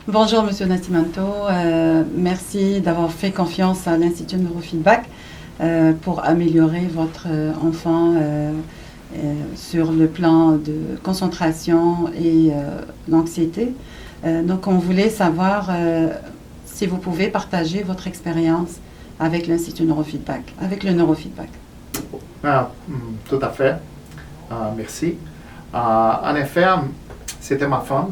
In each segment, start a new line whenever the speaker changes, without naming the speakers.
Bonjour, Monsieur Nascimento. Merci d'avoir fait confiance à l'Institut Neurofeedback pour améliorer votre enfant sur le plan de concentration et l'anxiété. Donc, on voulait savoir si vous pouvez partager votre expérience avec l'Institut Neurofeedback, avec le neurofeedback.
Tout à fait. Merci. En effet, c'était ma femme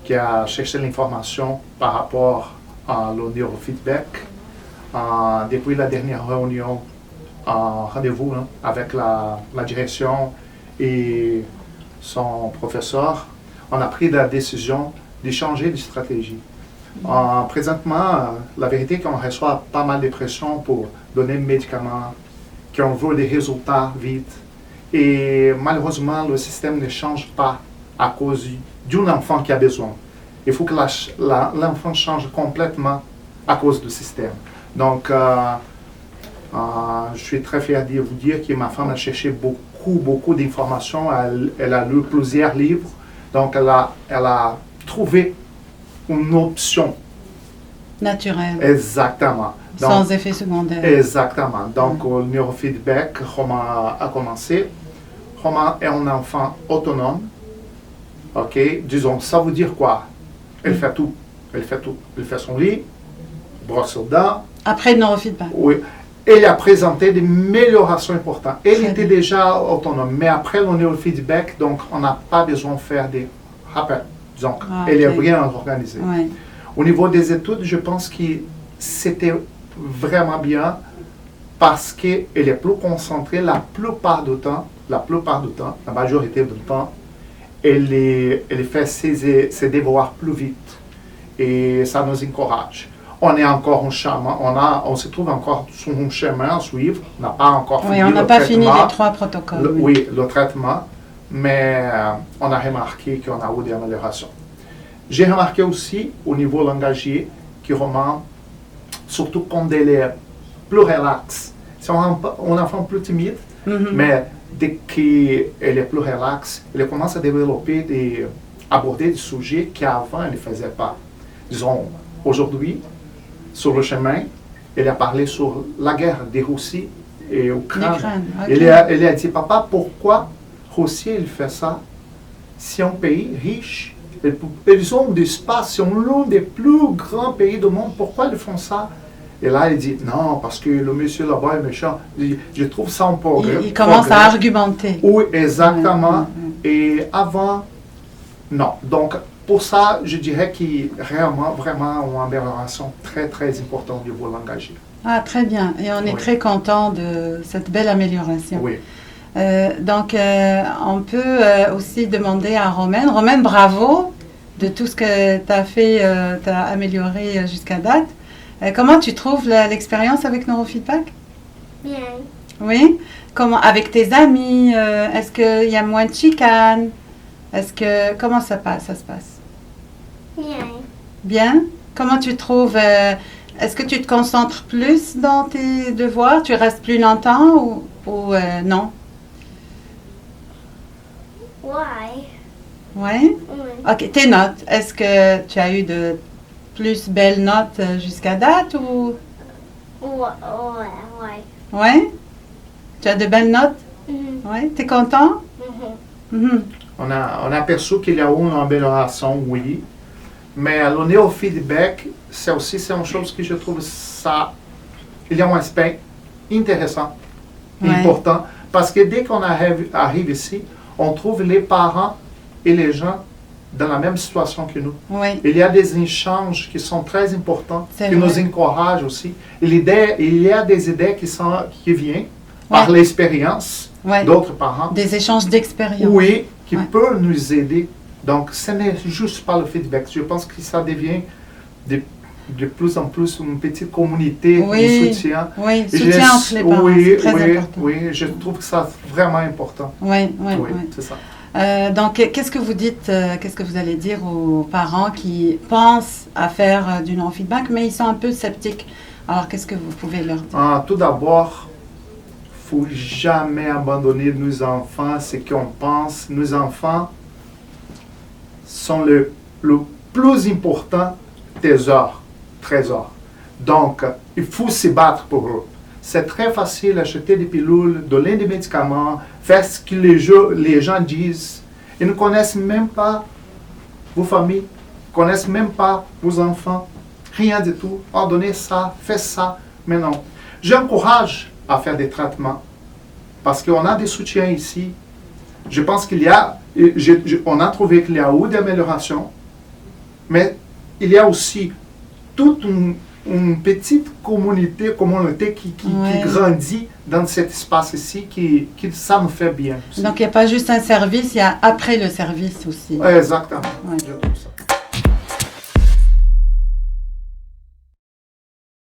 qui a cherché l'information par rapport au neurofeedback. Depuis la dernière réunion, rendez-vous avec la direction et son professeur, on a pris la décision de changer de stratégie. Présentement, la vérité est qu'on reçoit pas mal de pression pour donner des médicaments, qu'on veut des résultats vite. Et malheureusement, le système ne change pas à cause d'un enfant qui a besoin. Il faut que l'enfant change complètement à cause du système. Donc, je suis très fier de vous dire que ma femme a cherché beaucoup d'informations. Elle a lu plusieurs livres. Donc, elle a trouvé une option.
Naturelle.
Exactement. Donc,
sans effet secondaire.
Exactement. Donc, le neurofeedback, Roman a commencé. Roman est un enfant autonome. OK? Disons, ça veut dire quoi? Elle fait tout. Elle fait tout. Elle fait son lit, brosse aux dents.
Après le neurofeedback.
Oui. Elle a présenté des améliorations importantes. Elle était déjà autonome. Mais après le neurofeedback, donc, on n'a pas besoin de faire des rappels. Donc, elle est bien organisée.
Ouais.
Au niveau des études, je pense que c'était vraiment bien parce qu'elle est plus concentrée la plupart du temps, la majorité du temps, elle fait ses devoirs plus vite et ça nous encourage. On est encore en chemin, on se trouve encore sur un chemin à suivre, on n'a pas encore fini
on n'a
le
pas
traitement.
fini les 3 protocoles.
Oui, le traitement, mais on a remarqué qu'on a eu des améliorations. J'ai remarqué aussi au niveau langagier que Roman, surtout quand elle est plus relaxe, c'est un enfant plus timide, mais dès qu'elle est plus relaxe, elle commence à développer aborder des sujets qu'avant elle ne faisait pas. Disons, aujourd'hui, sur le chemin, elle a parlé sur la guerre des Russie et Ukraine.
Okay.
Elle a dit, papa, pourquoi Russie elle fait ça? C'est un pays riche. Ils ont de l'espace, c'est l'un des plus grands pays du monde. Pourquoi ils font ça? Et là, il dit, non, parce que le monsieur là-bas est méchant. Je trouve ça un progrès.
Il commence à argumenter.
Oui, exactement. Et avant, non. Donc, pour ça, je dirais qu'il y a vraiment une amélioration très importante au niveau langagier.
Ah, très bien. Et on est très content de cette belle amélioration.
Oui.
Donc, on peut aussi demander à Romaine. Romaine, bravo de tout ce que tu as fait, tu as amélioré jusqu'à date. Comment tu trouves l'expérience avec Neurofeedback?
Bien.
Oui? Comment, avec tes amis? Est-ce qu'il y a moins de chicanes? Comment ça se passe?
Bien.
Bien? Comment tu trouves? Est-ce que tu te concentres plus dans tes devoirs? Tu restes plus longtemps ou non?
Why?
Oui?
Oui.
OK. Tes notes, est-ce que tu as eu de plus belles notes jusqu'à date ou?
Ouais.
Oui? Tu as de belles notes? Oui? Tu es content?
On a aperçu qu'il y a une amélioration, oui. Mais le neurofeedback, c'est une chose que je trouve ça. Il y a un aspect intéressant, important, parce que dès qu'on arrive ici, on trouve les parents et les gens dans la même situation que nous.
Oui.
Il y a des échanges qui sont très importants,
C'est
qui
vrai.
nous encouragent aussi. Il y a des idées qui viennent par l'expérience d'autres parents.
Des échanges d'expérience.
Oui, qui peuvent nous aider. Donc, ce n'est juste pas le feedback. Je pense que ça devient de plus en plus une petite communauté de soutien.
Oui, soutien entre les parents, c'est très important.
Oui, je trouve que ça vraiment important.
Oui,
c'est ça.
Donc, qu'est-ce que vous dites, qu'est-ce que vous allez dire aux parents qui pensent à faire du neurofeedback, mais ils sont un peu sceptiques? Alors, qu'est-ce que vous pouvez leur dire?
Tout d'abord, il ne faut jamais abandonner nos enfants, ce qu'on pense. Nos enfants sont le plus important trésor. Donc, il faut se battre pour eux. C'est très facile d'acheter des pilules, donner des médicaments, faire ce que les gens disent. Ils ne connaissent même pas vos familles, ne connaissent même pas vos enfants, rien du tout. Donnez ça, faites ça. Mais non. J'encourage à faire des traitements parce qu'on a des soutiens ici. Je pense on a trouvé qu'il y a eu des améliorations, mais il y a aussi toute une petite communauté qui grandit dans cet espace ici, qui ça me fait bien aussi.
Donc il n'y a pas juste un service, il y a après le service aussi.
Exactement.
Ouais.